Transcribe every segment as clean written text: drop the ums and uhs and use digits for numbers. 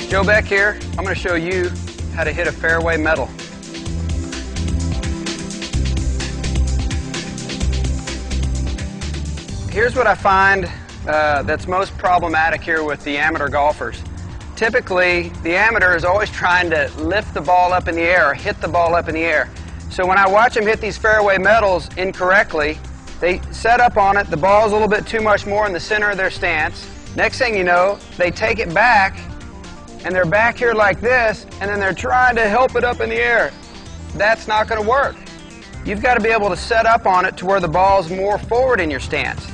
Joe Beck here. I'm going to show you how to hit a fairway metal. Here's what I find that's most problematic here with the amateur golfers. Typically, the amateur is always trying to lift the ball up in the air or hit the ball up in the air. So when I watch them hit these fairway metals incorrectly, they set up on it, the ball's a little bit too much more in the center of their stance. Next thing you know, they take it back, and they're back here like this, and then they're trying to help it up in the air. That's not going to work. You've got to be able to set up on it to where the ball's more forward in your stance.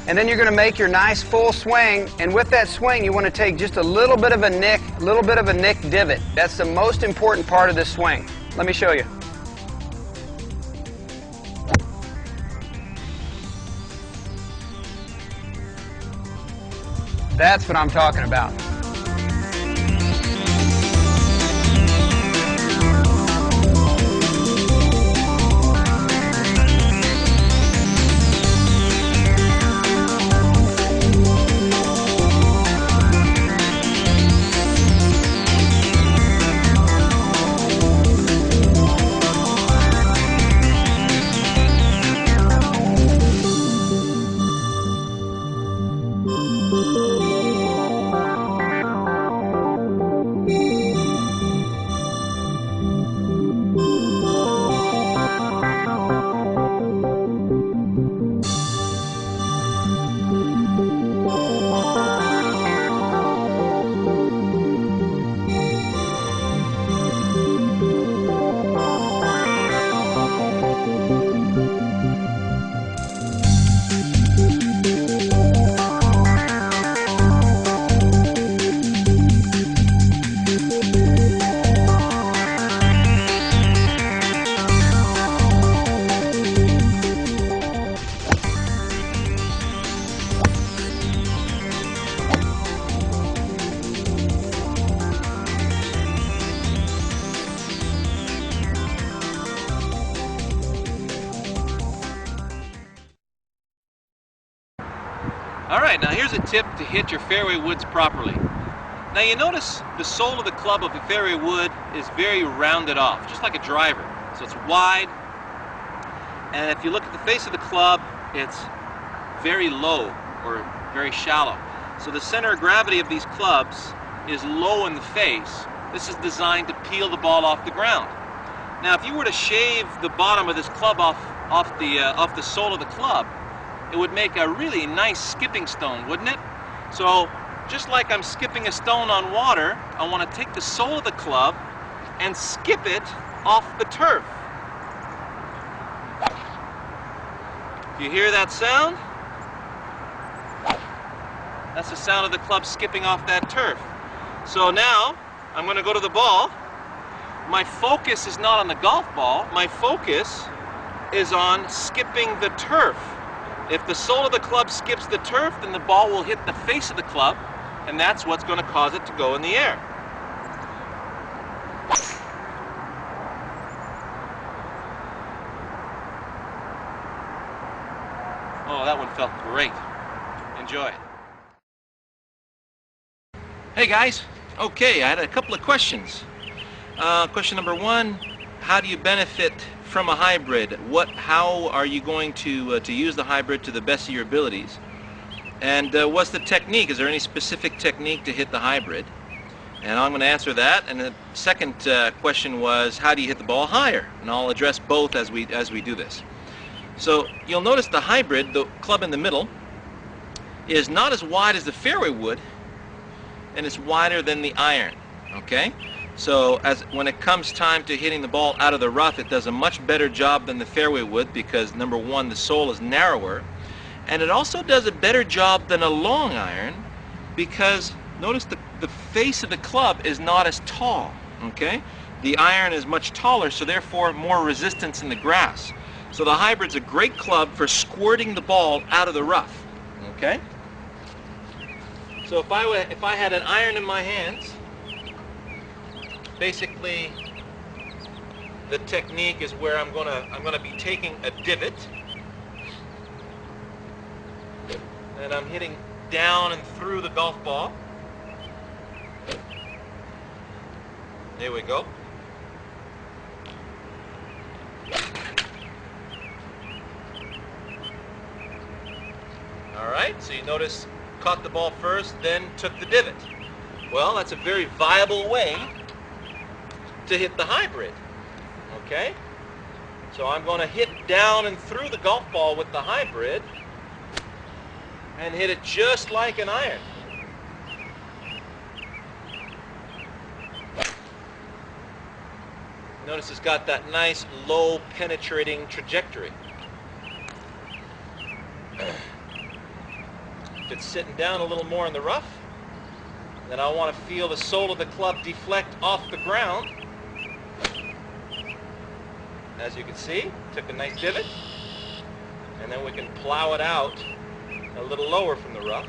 And then you're going to make your nice full swing, and with that swing you want to take just a little bit of a nick divot. That's the most important part of this swing. Let me show you. That's what I'm talking about. Alright, now here's a tip to hit your fairway woods properly. Now you notice the sole of the club of the fairway wood is very rounded off, just like a driver. So it's wide, and if you look at the face of the club, it's very low or very shallow. So the center of gravity of these clubs is low in the face. This is designed to peel the ball off the ground. Now if you were to shave the bottom of this club off the sole of the club, it would make a really nice skipping stone, wouldn't it? So just like I'm skipping a stone on water, I want to take the sole of the club and skip it off the turf. If you hear that sound, that's the sound of the club skipping off that turf. So now I'm going to go to the ball. My focus is not on the golf ball. My focus is on skipping the turf. If the sole of the club skips the turf, then the ball will hit the face of the club, and that's what's going to cause it to go in the air. Oh, that one felt great. Enjoy it. Hey guys, okay, I had a couple of questions. Question number one, how do you benefit from a hybrid? How are you going to use the hybrid to the best of your abilities? And what's the technique? Is there any specific technique to hit the hybrid? And I'm going to answer that. And the second question was, how do you hit the ball higher? And I'll address both as we do this. So you'll notice the hybrid, the club in the middle, is not as wide as the fairway wood, and it's wider than the iron. Okay? So when it comes time to hitting the ball out of the rough, it does a much better job than the fairway wood because, number one, the sole is narrower, and it also does a better job than a long iron because notice the face of the club is not as tall. Okay? The iron is much taller, so therefore more resistance in the grass. So the hybrid's a great club for squirting the ball out of the rough. Okay? So if I had an iron in my hands, basically the technique is where I'm gonna be taking a divot and I'm hitting down and through the golf ball. There we go. All right, so you notice caught the ball first, then took the divot. Well, that's a very viable way to hit the hybrid. Okay? So I'm going to hit down and through the golf ball with the hybrid and hit it just like an iron. Notice it's got that nice low penetrating trajectory. If it's sitting down a little more in the rough, then I want to feel the sole of the club deflect off the ground. As you can see, took a nice divot, and then we can plow it out a little lower from the rough.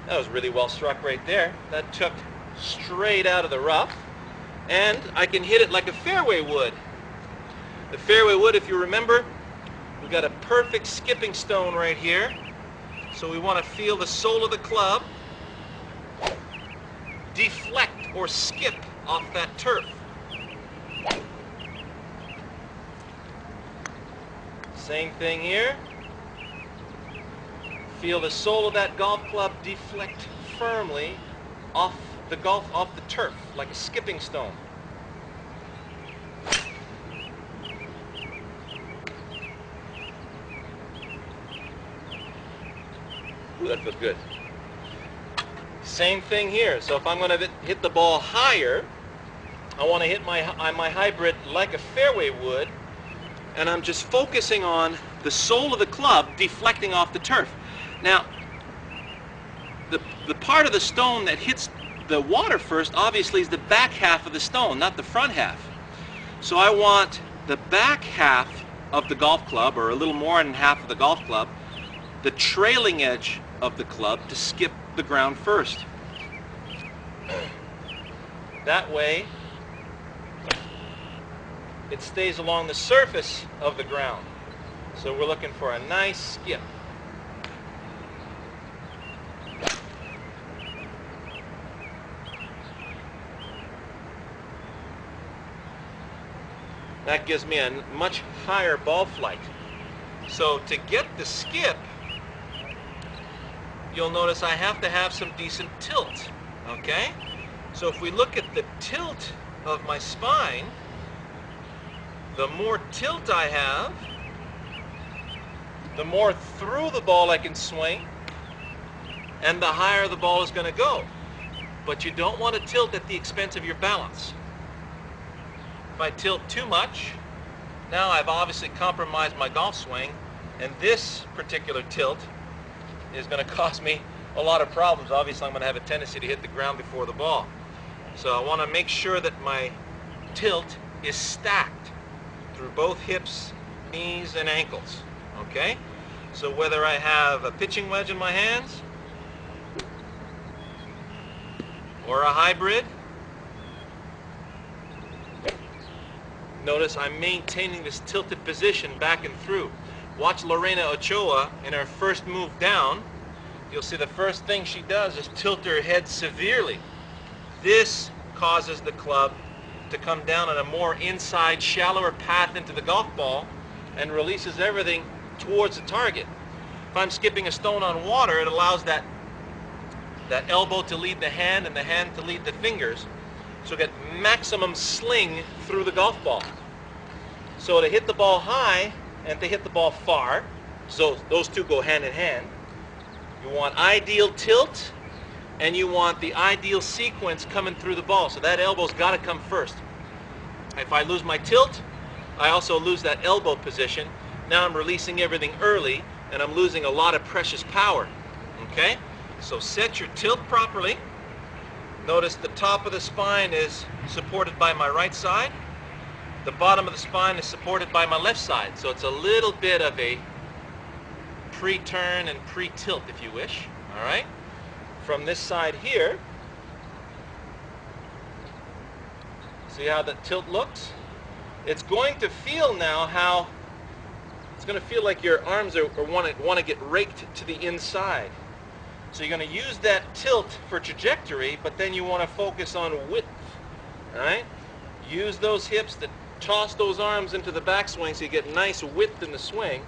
That was really well struck right there. That took straight out of the rough, and I can hit it like a fairway would. The fairway wood, if you remember, we've got a perfect skipping stone right here. So we want to feel the sole of the club deflect or skip off that turf. Same thing here. Feel the sole of that golf club deflect firmly off the turf, like a skipping stone. Ooh, that feels good. Same thing here. So if I'm going to hit the ball higher, I want to hit my hybrid like a fairway would, and I'm just focusing on the sole of the club deflecting off the turf. Now, the part of the stone that hits the water first, obviously, is the back half of the stone, not the front half. So I want the back half of the golf club, or a little more than half of the golf club, the trailing edge of the club to skip the ground first. That way, it stays along the surface of the ground. So we're looking for a nice skip. That gives me a much higher ball flight. So to get the skip, you'll notice I have to have some decent tilt, okay? So if we look at the tilt of my spine, the more tilt I have, the more through the ball I can swing, and the higher the ball is going to go. But you don't want to tilt at the expense of your balance. If I tilt too much, now I've obviously compromised my golf swing, and this particular tilt is going to cause me a lot of problems. Obviously, I'm going to have a tendency to hit the ground before the ball. So I want to make sure that my tilt is stacked through both hips, knees, and ankles. Okay? So whether I have a pitching wedge in my hands or a hybrid, notice I'm maintaining this tilted position back and through. Watch Lorena Ochoa in her first move down. You'll see the first thing she does is tilt her head severely. This causes the club to come down on a more inside, shallower path into the golf ball and releases everything towards the target. If I'm skipping a stone on water, it allows that elbow to lead the hand and the hand to lead the fingers. So get maximum sling through the golf ball. So to hit the ball high and to hit the ball far, so those two go hand in hand, you want ideal tilt and you want the ideal sequence coming through the ball. So that elbow's got to come first. If I lose my tilt, I also lose that elbow position. Now I'm releasing everything early and I'm losing a lot of precious power. Okay? So set your tilt properly. Notice the top of the spine is supported by my right side. The bottom of the spine is supported by my left side. So it's a little bit of a pre-turn and pre-tilt, if you wish. All right? From this side here, see how the tilt looks? It's going to feel now how it's going to feel like your arms want to get raked to the inside. So you're going to use that tilt for trajectory, but then you want to focus on width. All right? Use those hips to toss those arms into the backswing so you get nice width in the swing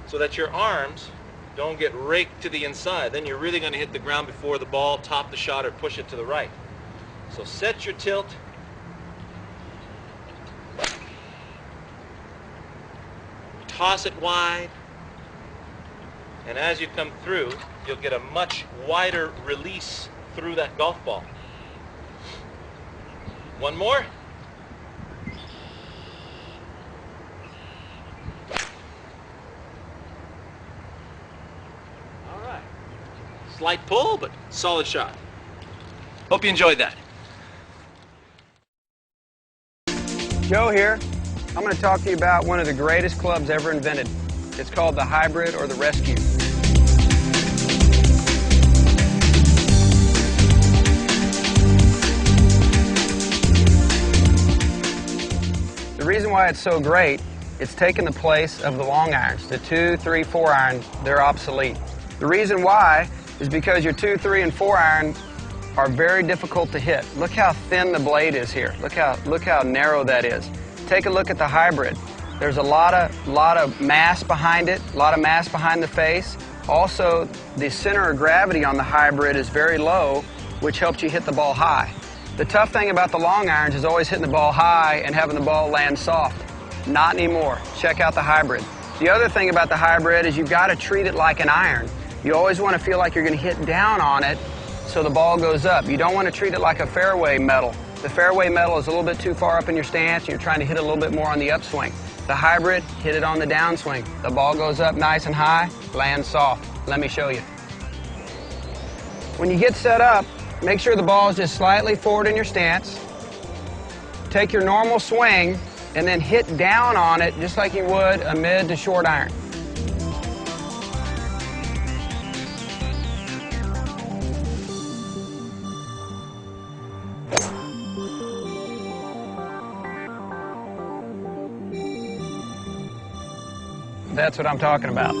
so that your arms don't get raked to the inside. Then you're really going to hit the ground before the ball, top the shot, or push it to the right. So set your tilt. Toss it wide. And as you come through, you'll get a much wider release through that golf ball. One more. All right. Slight pull, but solid shot. Hope you enjoyed that. Joe here. I'm going to talk to you about one of the greatest clubs ever invented. It's called the Hybrid or the Rescue. The reason why it's so great, it's taken the place of the long irons. The 2, 3, 4 iron, they're obsolete. The reason why is because your 2, 3, and 4 iron are very difficult to hit. Look how thin the blade is here. Look how narrow that is. Take a look at the Hybrid. There's a lot of mass behind it, a lot of mass behind the face. Also, the center of gravity on the Hybrid is very low, which helps you hit the ball high. The tough thing about the long irons is always hitting the ball high and having the ball land soft. Not anymore. Check out the Hybrid. The other thing about the Hybrid is you've got to treat it like an iron. You always want to feel like you're going to hit down on it so the ball goes up. You don't want to treat it like a fairway metal. The fairway metal is a little bit too far up in your stance and you're trying to hit a little bit more on the upswing. The Hybrid, hit it on the downswing. The ball goes up nice and high, lands soft. Let me show you. When you get set up, make sure the ball is just slightly forward in your stance. Take your normal swing and then hit down on it just like you would a mid to short iron. That's what I'm talking about.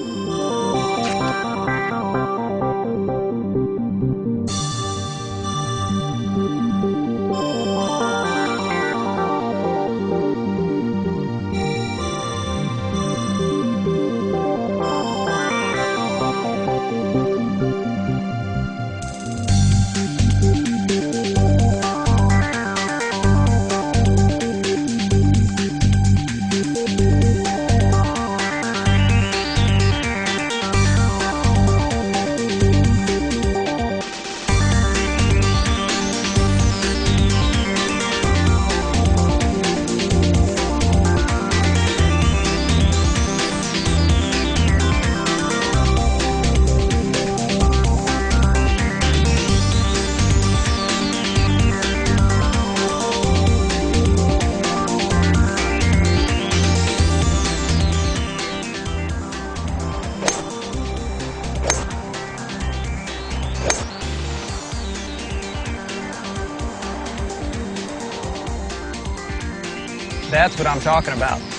That's what I'm talking about.